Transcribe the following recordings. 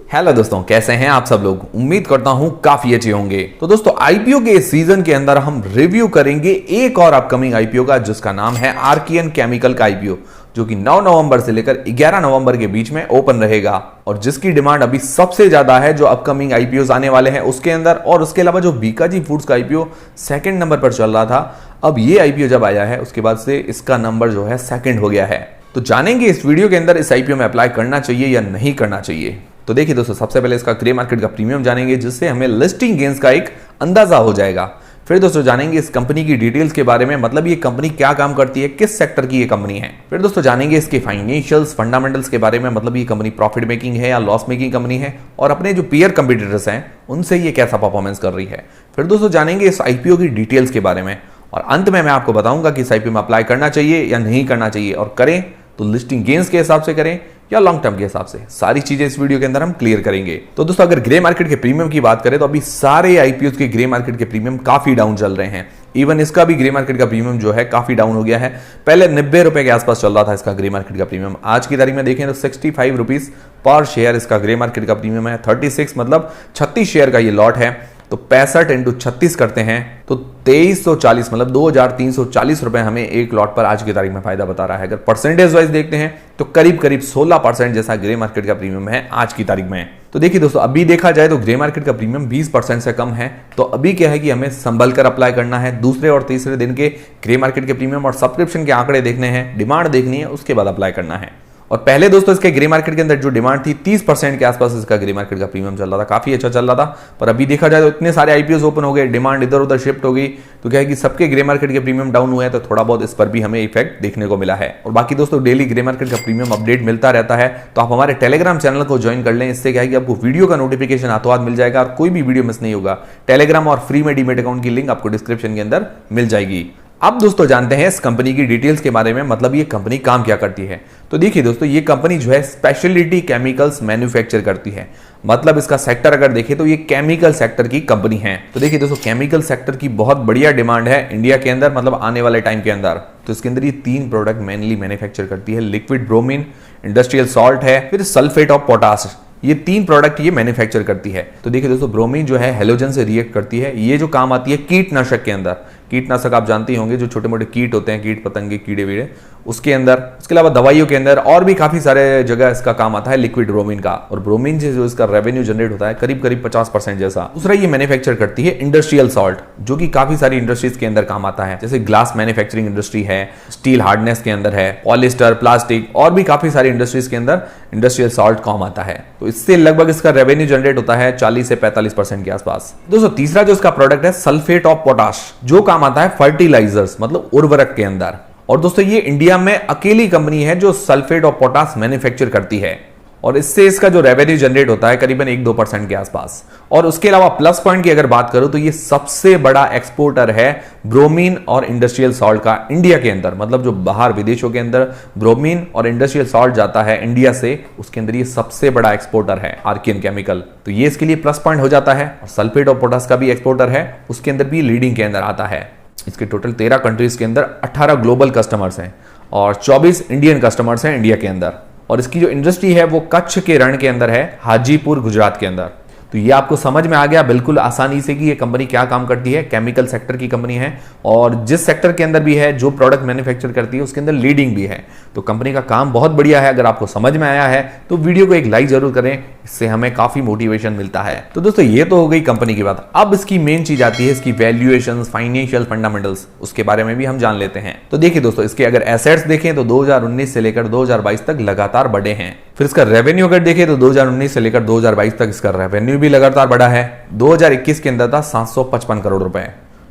Hello दोस्तों, कैसे हैं आप सब लोग। उम्मीद करता हूं काफी अच्छे होंगे। तो दोस्तों, आईपीओ के इस सीजन के अंदर हम रिव्यू करेंगे एक और अपकमिंग आईपीओ का, जिसका नाम है आर्कियन केमिकल का आईपीओ, जो कि 9 नवंबर से लेकर 11 नवंबर के बीच में ओपन रहेगा और जिसकी डिमांड अभी सबसे ज्यादा है जो अपकमिंग आईपीओ आने वाले हैं उसके अंदर। और उसके अलावा जो बीकाजी फूड्स का आईपीओ सेकंड नंबर पर चल रहा था, अब ये आईपीओ जब आया है उसके बाद से इसका नंबर जो है सेकंड हो गया है। तो जानेंगे इस वीडियो के अंदर इस आईपीओ में अप्लाई करना चाहिए या नहीं करना चाहिए। तो देखिए दोस्तों, सबसे पहले इसका ग्रे मार्केट का प्रीमियम जानेंगे, जिससे हमें लिस्टिंग गेन्स का एक अंदाजा हो जाएगा। फिर दोस्तों जानेंगे इस कंपनी की डिटेल्स के बारे में, मतलब ये कंपनी क्या काम करती है, किस सेक्टर की ये कंपनी है। फिर दोस्तों जानेंगे इसके फाइनेंशियल्स फंडामेंटल्स के बारे में, मतलब ये कंपनी प्रॉफिट मेकिंग है या लॉस मेकिंग कंपनी है, और अपने जो पीयर कंपटीटर्स हैं उनसे ये कैसा परफॉर्मेंस कर रही है। फिर दोस्तों जानेंगे इस आईपीओ की डिटेल्स के बारे में, और अंत में मैं आपको बताऊंगा कि इस आईपीओ में अप्लाई करना चाहिए या नहीं करना चाहिए, और करें तो लिस्टिंग गेन्स के हिसाब से करें या लॉन्ग टर्म के हिसाब से। सारी चीजें इस वीडियो के अंदर हम क्लियर करेंगे। तो दोस्तों, अगर ग्रे मार्केट के प्रीमियम की बात करें तो अभी सारे आईपीओ के ग्रे मार्केट के प्रीमियम काफी डाउन चल रहे हैं। इवन इसका भी ग्रे मार्केट का प्रीमियम जो है काफी डाउन हो गया है। पहले 90 रुपए के आसपास चल रहा था इसका ग्रे मार्केट का प्रीमियम। आज की तारीख में देखें तो 65 रुपीज पर शेयर इसका ग्रे मार्केट का प्रीमियम है। 36 मतलब 36 शेयर का ये लॉट है, तो 65 इंटू 36 करते हैं तो 2340 मतलब 2340 रुपए हमें एक लॉट पर आज की तारीख में फायदा बता रहा है। अगर परसेंटेज वाइज देखते हैं तो करीब करीब 16% जैसा ग्रे मार्केट का प्रीमियम है आज की तारीख में। तो देखिए दोस्तों, अभी देखा जाए तो ग्रे मार्केट का प्रीमियम 20% से कम है। तो अभी क्या है कि हमें संभल कर अप्लाई करना है। दूसरे और तीसरे दिन के ग्रे मार्केट के प्रीमियम और सब्सक्रिप्शन के आंकड़े देखने हैं, डिमांड देखनी है, उसके बाद अप्लाई करना है। और पहले दोस्तों इसके ग्रे मार्केट के अंदर जो डिमांड थी 30% के आसपास इसका ग्रे मार्केट का प्रीमियम चल रहा था, काफी अच्छा चल रहा था। पर अभी देखा जाए तो इतने सारे आईपीओ ओपन हो गए, डिमांड इधर उधर शिफ्ट हो गई, तो क्या है कि सबके ग्रे मार्केट के प्रीमियम डाउन हुए हैं, तो थोड़ा बहुत इस पर भी हमें इफेक्ट देखने को मिला है। और बाकी दोस्तों डेली ग्रे मार्केट का प्रीमियम अपडेट मिलता रहता है, तो आप हमारे टेलीग्राम चैनल को ज्वाइन कर लें। इससे क्या है कि आपको वीडियो का नोटिफिकेशन हाथों हाथ मिल जाएगा और कोई भी वीडियो मिस नहीं होगा। टेलीग्राम और फ्री में डीमेट अकाउंट की लिंक आपको डिस्क्रिप्शन के अंदर मिल जाएगी। अब दोस्तों जानते हैं इस कंपनी की डिटेल्स के बारे में, मतलब ये कंपनी काम क्या करती है। तो देखिए दोस्तों, ये कंपनी जो है स्पेशलिटी केमिकल्स मैन्युफैक्चर करती है। मतलब इसका सेक्टर अगर देखें तो ये केमिकल सेक्टर की कंपनी है। तो देखिए दोस्तों, केमिकल सेक्टर की बहुत बढ़िया डिमांड है इंडिया के अंदर, मतलब आने वाले टाइम के अंदर। तो इसके अंदर ये 3 प्रोडक्ट मेनली मैन्युफैक्चर करती है। लिक्विड ब्रोमीन, इंडस्ट्रियल सॉल्ट है, फिर सल्फेट ऑफ पोटाश। ये 3 प्रोडक्ट ये मैन्युफैक्चर करती है। तो देखिए दोस्तों, ब्रोमीन जो है हेलोजन से रिएक्ट करती है। ये जो काम आती है कीटनाशक के अंदर। कीटनाशक आप जानते ही होंगे, जो छोटे मोटे कीट होते हैं, कीट पतंगे कीड़े वीड़े, उसके अंदर। उसके अलावा दवाइयों के अंदर और भी काफी सारे जगह इसका काम आता है लिक्विड ब्रोमीन का। और ब्रोमीन से जो इसका रेवेन्यू जनरेट होता है करीब करीब 50% जैसा। दूसरा ये मैन्युफैक्चर करती है इंडस्ट्रियल सॉल्ट, जो कि काफी सारी इंडस्ट्रीज के अंदर काम आता है, जैसे ग्लास मैन्युफैक्चरिंग इंडस्ट्री है, स्टील हार्डनेस के अंदर है, पॉलिस्टर, प्लास्टिक, और भी काफी सारी इंडस्ट्रीज के अंदर इंडस्ट्रियल सॉल्ट काम आता है। तो इससे लगभग इसका रेवेन्यू जनरेट होता है 40 से 45% के आसपास। दोस्तों तीसरा जो इसका प्रोडक्ट है सल्फेट ऑफ पोटाश, जो काम आता है फर्टिलाइजर्स मतलब उर्वरक के अंदर। और दोस्तों ये इंडिया में अकेली कंपनी है जो सल्फेट ऑफ पोटाश मैन्युफैक्चर करती है, और इससे इसका जो रेवेन्यू जनरेट होता है करीबन 1-2% के आसपास। और उसके अलावा प्लस पॉइंट की अगर बात करूं तो ये सबसे बड़ा एक्सपोर्टर है ब्रोमीन और इंडस्ट्रियल सॉल्ट का इंडिया के अंदर। मतलब जो बाहर विदेशों के अंदर ब्रोमीन और इंडस्ट्रियल सॉल्ट जाता है इंडिया से, उसके अंदर ये सबसे बड़ा एक्सपोर्टर है आर्कियन केमिकल। तो ये इसके लिए प्लस पॉइंट हो जाता है। और सल्फेट ऑफ पोटाश का भी एक्सपोर्टर है, उसके अंदर भी लीडिंग के अंदर आता है। इसके टोटल 13 कंट्रीज के अंदर 18 ग्लोबल कस्टमर्स हैं और 24 इंडियन कस्टमर्स हैं इंडिया के अंदर। और इसकी जो इंडस्ट्री है वो कच्छ के रण के अंदर है, हाजीपुर गुजरात के अंदर। तो ये आपको समझ में आ गया बिल्कुल आसानी से कि ये कंपनी क्या काम करती है। केमिकल सेक्टर की कंपनी है और जिस सेक्टर के अंदर भी है, जो प्रोडक्ट मैन्युफैक्चर करती है उसके अंदर लीडिंग भी है। तो कंपनी का काम बहुत बढ़िया है। अगर आपको समझ में आया है तो वीडियो को एक लाइक जरूर करें, इससे हमें काफी मोटिवेशन मिलता है। तो दोस्तों ये तो हो गई कंपनी की बात। अब इसकी मेन चीज आती है इसकी वैल्यूएशन, फाइनेंशियल फंडामेंटल्स, उसके बारे में भी हम जान लेते हैं। तो देखिए दोस्तों, इसके अगर एसेट्स देखें तो 2019 से लेकर 2022 तक लगातार बढ़े हैं। फिर इसका रेवेन्यू अगर देखें तो 2019 से लेकर 2022 तक इसका रेवेन्यू भी लगातार बढ़ा है। 2021 के अंदर था 755 करोड़ रुपए,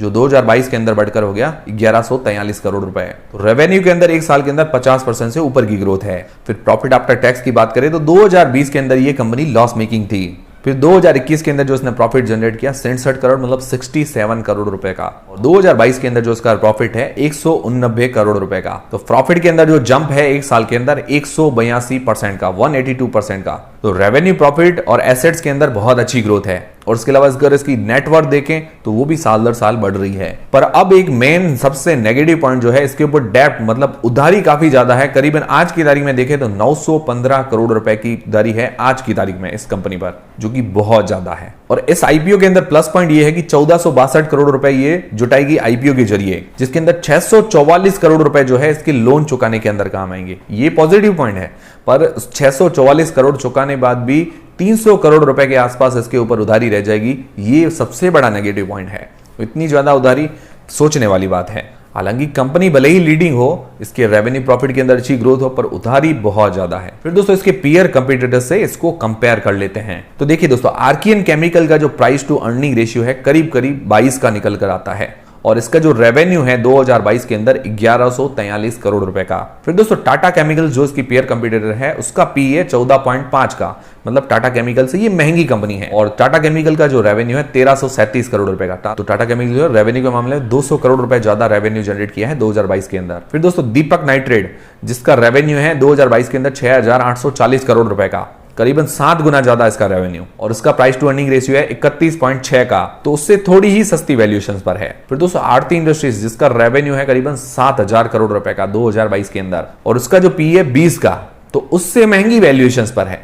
जो 2022 के अंदर बढ़कर हो गया 1143 करोड़ रुपए। तो रेवेन्यू के अंदर एक साल के अंदर 50% से ऊपर की ग्रोथ है। फिर प्रॉफिट आफ्टर टैक्स की बात करें तो 2020 के अंदर ये कंपनी लॉस मेकिंग थी। फिर 2021 के अंदर जो इसने प्रॉफिट जनरेट किया 67 करोड़ मतलब 67 करोड़ रुपए का। और 2022 के अंदर जो इसका प्रॉफिट है 189 करोड़ रुपए का। तो प्रॉफिट के अंदर जो जंप है एक साल के अंदर 182% का, 182% का। तो रेवेन्यू, प्रॉफिट और एसेट्स के अंदर बहुत अच्छी ग्रोथ है और उसके अलावा अगर इसकी नेटवर्थ देखें तो वो भी साल दर साल बढ़ रही है। पर अब एक मेन सबसे नेगेटिव पॉइंट जो है, इसके ऊपर डेप्ट मतलब उधारी काफी ज्यादा है। करीबन आज की तारीख में देखें तो 915 करोड़ रुपए की उधारी है आज की तारीख में इस कंपनी पर, जो कि बहुत ज्यादा है। और इस आईपीओ के अंदर प्लस पॉइंट ये है कि 1462 करोड़ रुपए ये जुटाएगी आईपीओ के जरिए, जिसके अंदर 644 करोड़ रुपए जो है इसके लोन चुकाने के अंदर काम आएंगे। ये पॉजिटिव पॉइंट है। पर 644 करोड़ चुकाने बाद भी 300 करोड़ रुपए के आसपास इसके ऊपर उधारी रह जाएगी। ये सबसे बड़ा नेगेटिव पॉइंट है। इतनी ज्यादा उधारी सोचने वाली बात है। हालांकि कंपनी भले ही लीडिंग हो, इसके रेवेन्यू प्रॉफिट के अंदर अच्छी ग्रोथ हो, पर उधारी बहुत ज्यादा है। फिर दोस्तों इसके पीयर कंपीटिटर्स से इसको कंपेयर कर लेते हैं। तो देखिए दोस्तों, आर्कियन केमिकल का जो प्राइस टू अर्निंग रेशियो है करीब करीब 22 का निकल कर आता है और इसका जो रेवेन्यू है 2022 के अंदर 1143 करोड़ रुपए का। फिर दोस्तों टाटा केमिकल्स जो इसकी पेयर कंपीटिटर है उसका पी है 14.5 का, मतलब टाटा केमिकल से ये महंगी कंपनी है। और टाटा केमिकल का जो रेवेन्यू है 1337 करोड़ रुपए का। तो टाटा केमिकल जो रेवेन्यू के मामले में 200 करोड़ रुपए ज्यादा रेवेन्यू जनरेट किया है 2022 के अंदर। फिर दोस्तों दीपक नाइट्रेट जिसका रेवेन्यू है 2022 के अंदर 6840 करोड़ रुपए का, करीबन 7 गुना ज्यादा इसका रेवेन्यू और इसका प्राइस टू अर्निंग रेशियो है 31.6 का, तो उससे थोड़ी ही सस्ती वैल्यूएशन पर है। फिर दोस्तों आरती इंडस्ट्रीज जिसका रेवेन्यू है करीबन 7000 करोड़ रुपए का 2022 के अंदर और उसका जो पी है 20 का, तो उससे महंगी वैल्यूएशन पर है।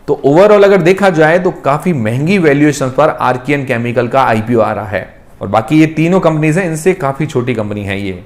तो ओवरऑल अगर देखा जाए तो काफी महंगी वैल्यूएशन पर आर्कियन केमिकल का आईपीओ आ रहा है और बाकी ये तीनों कंपनीज हैं इनसे काफी छोटी कंपनी है ये।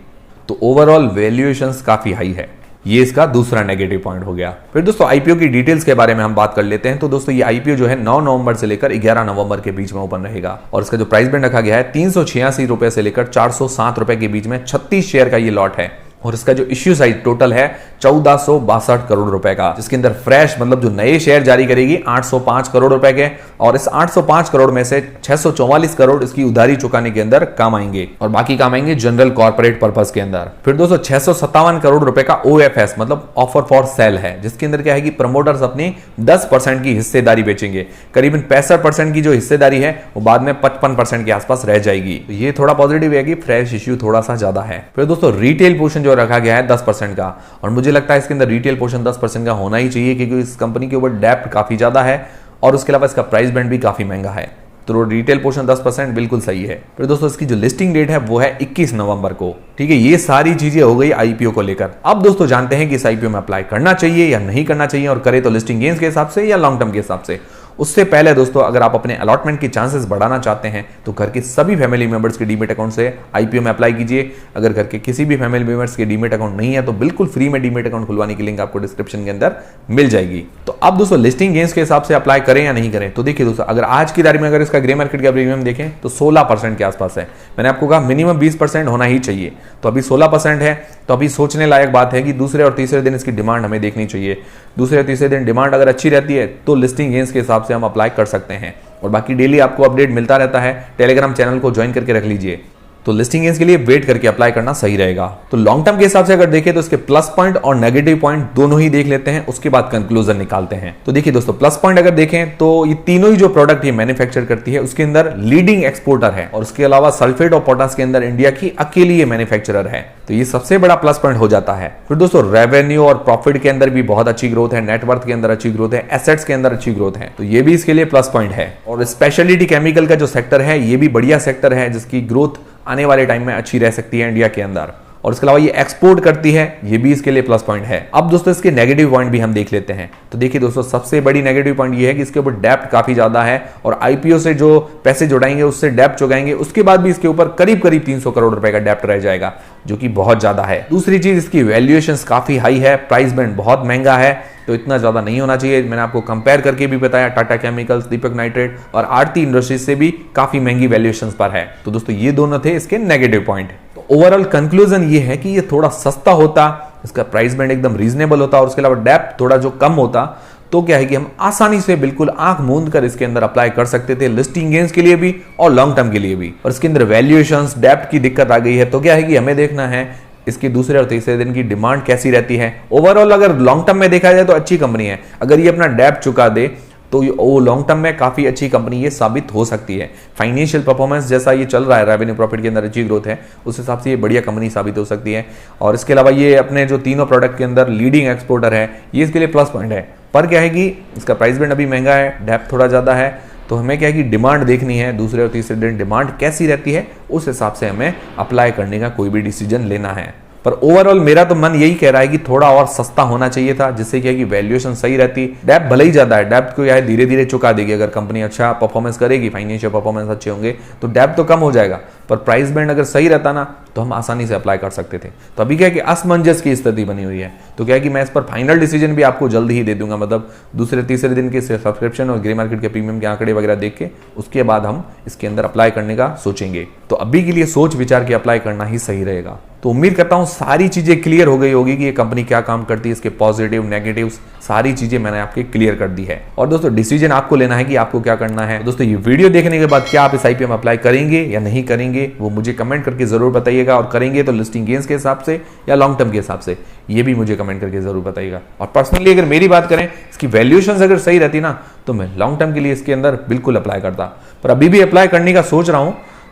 तो ओवरऑल वैल्यूएशंस काफी हाई है। ये इसका दूसरा नेगेटिव पॉइंट हो गया। फिर दोस्तों आईपीओ की डिटेल्स के बारे में हम बात कर लेते हैं। तो दोस्तों ये आईपीओ जो है 9 नवंबर से लेकर 11 नवंबर के बीच में ओपन रहेगा और इसका जो प्राइस बैंड रखा गया है 386 रुपए से लेकर 407 रुपए के बीच में 36 शेयर का ये लॉट है और इसका जो इश्यू साइज टोटल है 1462 करोड़ रुपए का, जिसके अंदर फ्रेश मतलब जो नए शेयर जारी करेगी 805 करोड़ रुपए के और इस 805 करोड़ में से 644 करोड़ इसकी उधारी चुकाने के अंदर काम आएंगे और बाकी काम आएंगे जनरल कॉर्पोरेट पर्पस के अंदर। फिर दोस्तों 657 करोड़ रुपए का ओएफएस मतलब ऑफर फॉर सेल है, जिसके अंदर क्या है कि प्रमोटर्स अपनी 10% की हिस्सेदारी बेचेंगे। करीबन 65% की जो हिस्सेदारी है वो बाद में 55% के आसपास रह जाएगी। तो ये थोड़ा पॉजिटिव है कि फ्रेश इश्यू थोड़ा सा ज्यादा है। फिर दोस्तों रिटेल पोर्शन जो रखा गया है 10% का और मुझे लगता है इसके अंदर रिटेल पोर्शन 10% का होना ही चाहिए क्योंकि इस कंपनी के ऊपर डेप्ट काफी ज्यादा है और उसके अलावा इसका प्राइस बैंड भी काफी महंगा है। तो रिटेल पोर्शन 10% बिल्कुल सही है। फिर दोस्तों इसकी जो लिस्टिंग डेट है वो है 21 नवंबर को। ठीक है, ये सारी चीजें हो गई आईपीओ को लेकर। अब दोस्तों जानते हैं कि इस आईपीओ में अप्लाई करना चाहिए या नहीं करना चाहिए और करे तो लिस्टिंग गेन्स के हिसाब से या लॉन्ग टर्म के हिसाब से। उससे पहले दोस्तों अगर आप अपने अलॉटमेंट की चांसेस बढ़ाना चाहते हैं तो घर के सभी फैमिली मेंबर्स के डीमेट अकाउंट से आईपीओ में अप्लाई कीजिए। अगर घर के किसी भी फैमिली मेंबर्स के डीमेट अकाउंट नहीं है तो बिल्कुल फ्री में डीमेट अकाउंट खुलवाने की लिंक आपको डिस्क्रिप्शन के अंदर मिल जाएगी। तो अब दोस्तों लिस्टिंग गेन्स के हिसाब से अप्लाई करें या नहीं करें, तो देखिए दोस्तों अगर आज की तारीख में अगर इसका ग्रे मार्केट का प्रीमियम देखें तो 16% के आसपास है। मैंने आपको कहा मिनिमम 20% होना ही चाहिए, तो अभी 16% है। तो अभी सोचने लायक बात है कि दूसरे और तीसरे दिन इसकी डिमांड हमें देखनी चाहिए। दूसरे और तीसरे दिन डिमांड अगर अच्छी रहती है तो लिस्टिंग गेन्स के हिसाब से हम अप्लाई कर सकते हैं और बाकी डेली आपको अपडेट मिलता रहता है। टेलीग्राम चैनल को ज्वाइन करके रख लीजिए। तो लिस्टिंग गेन्स के लिए वेट करके अप्लाई करना सही रहेगा। तो लॉन्ग टर्म के हिसाब से अगर देखें तो इसके प्लस पॉइंट और नेगेटिव पॉइंट दोनों ही देख लेते हैं, उसके बाद कंक्लूजन निकालते हैं। तो देखिए दोस्तों प्लस पॉइंट अगर देखें तो ये तीनों ही जो प्रोडक्ट ये मैन्युफैक्चर करती है उसके अंदर लीडिंग एक्सपोर्टर है और उसके अलावा सल्फेट और पोटास के अंदर इंडिया की अकेली ये मैन्युफैक्चरर है। तो ये सबसे बड़ा प्लस पॉइंट हो जाता है। फिर दोस्तों रेवेन्यू और प्रॉफिट के अंदर भी बहुत अच्छी ग्रोथ है, नेटवर्थ के अंदर अच्छी ग्रोथ है, एसेट्स के अंदर अच्छी ग्रोथ है, तो ये भी इसके लिए प्लस पॉइंट है। और स्पेशलिटी केमिकल का जो सेक्टर है ये भी बढ़िया सेक्टर है जिसकी ग्रोथ आने वाले टाइम में अच्छी रह सकती है इंडिया के अंदर और इसके अलावा ये एक्सपोर्ट करती है, ये भी इसके लिए प्लस पॉइंट है। अब दोस्तों इसके नेगेटिव पॉइंट भी हम देख लेते हैं। तो देखिए दोस्तों सबसे बड़ी नेगेटिव पॉइंट ये है कि इसके ऊपर डेप्ट काफी ज्यादा है और आईपीओ से जो पैसे जुटाएंगे उससे डेप्ट चुकाएंगे, उसके बाद भी इसके ऊपर करीब करीब 300 करोड़ रुपए का डेप्ट रह जाएगा, जो कि बहुत ज्यादा है। दूसरी चीज इसकी वैल्यूएशंस काफी हाई है, प्राइस बैंड बहुत महंगा है, तो इतना ज्यादा नहीं होना चाहिए। मैंने आपको कंपेयर करके भी बताया, टाटा केमिकल्स, दीपक नाइट्रेट और आरती इंडस्ट्रीज से भी काफी महंगी वैल्यूएशंस पर है। तो दोस्तों ये दोनों थे इसके नेगेटिव पॉइंट। तो ओवरऑल कंक्लूजन ये है कि ये थोड़ा सस्ता होता, इसका प्राइस बैंड एकदम रीजनेबल होता और उसके अलावा डेप्थ थोड़ा जो कम होता तो क्या है कि हम आसानी से बिल्कुल आंख मूंद कर इसके अंदर अप्लाई कर सकते थे, लिस्टिंग गेन्स के लिए भी और लॉन्ग टर्म के लिए भी। और इसके अंदर वैल्यूएशंस डेप्थ की दिक्कत आ गई है, तो क्या है कि हमें देखना है इसकी दूसरे और तीसरे दिन की डिमांड कैसी रहती है। ओवरऑल अगर लॉन्ग टर्म में देखा जाए तो अच्छी कंपनी है। अगर ये अपना डेप्ट चुका दे तो वो लॉन्ग टर्म में काफ़ी अच्छी कंपनी ये साबित हो सकती है। फाइनेंशियल परफॉर्मेंस जैसा ये चल रहा है, रेवेन्यू प्रॉफिट के अंदर अच्छी ग्रोथ है, उस हिसाब से ये बढ़िया कंपनी साबित हो सकती है। और इसके अलावा ये अपने जो तीनों प्रोडक्ट के अंदर लीडिंग एक्सपोर्टर है, ये इसके लिए प्लस पॉइंट है। पर क्या है कि इसका प्राइस बैंड अभी महंगा है, डेप्थ थोड़ा ज़्यादा है, तो हमें क्या है कि डिमांड देखनी है, दूसरे और तीसरे दिन डिमांड कैसी रहती है, उस हिसाब से हमें अप्लाई करने का कोई भी डिसीजन लेना है। पर ओवरऑल मेरा तो मन यही कह रहा है कि थोड़ा और सस्ता होना चाहिए था, जिससे क्या है कि वैल्यूएशन सही रहती। डेप्थ भले ही ज्यादा है, डेप्थ को क्या है धीरे धीरे चुका देगी। अगर कंपनी अच्छा परफॉर्मेंस करेगी, फाइनेंशियल परफॉर्मेंस अच्छे होंगे, तो डेप्थ तो कम हो जाएगा, पर प्राइस बैंड अगर सही रहता ना तो हम आसानी से अप्लाई कर सकते थे। तो अभी क्या है कि असमंजस की स्थिति बनी हुई है, तो क्या है कि मैं इस पर फाइनल डिसीजन भी आपको जल्द ही दे दूंगा। मतलब दूसरे तीसरे दिन के सब्सक्रिप्शन और ग्रे मार्केट के प्रीमियम के आंकड़े वगैरह देख के उसके बाद हम इसके अंदर अप्लाई करने का सोचेंगे। तो अभी के लिए सोच विचार के अप्लाई करना ही सही रहेगा। तो उम्मीद करता हूं सारी चीजें क्लियर हो गई होगी कि ये कंपनी क्या काम करती है, इसके पॉजिटिव नेगेटिव्स सारी चीजें मैंने आपके क्लियर कर दी है। और दोस्तों डिसीजन आपको लेना है कि आपको क्या करना है। दोस्तों ये वीडियो देखने के बाद क्या आप इस आईपीओ में अप्लाई करेंगे या नहीं करेंगे, वो मुझे कमेंट करके जरूर बताइएगा। और करेंगे तो लिस्टिंग गेन्स के हिसाब से या लॉन्ग टर्म के हिसाब से, ये भी मुझे कमेंट करके जरूर बताइएगा। और पर्सनली अगर मेरी बात करें, इसकी वैल्यूएशन अगर सही रहती ना तो मैं लॉन्ग टर्म के लिए इसके अंदर बिल्कुल अप्लाई करता। पर अभी भी अप्लाई करने का सोच रहा हूं,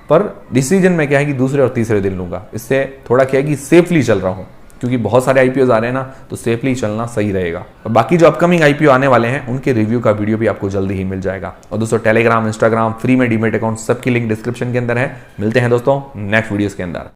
पर डिसीजन में क्या है कि दूसरे और तीसरे दिन लूंगा। इससे थोड़ा क्या है कि सेफली चल रहा हूं, क्योंकि बहुत सारे आईपीओ आ रहे हैं ना, तो सेफली चलना सही रहेगा। और बाकी जो अपकमिंग आईपीओ आने वाले हैं उनके रिव्यू का वीडियो भी आपको जल्दी ही मिल जाएगा। और दोस्तों टेलीग्राम, इंस्टाग्राम, फ्री में डीमेट अकाउंट सबकी लिंक डिस्क्रिप्शन के अंदर है। मिलते हैं दोस्तों नेक्स्ट वीडियोस के अंदर।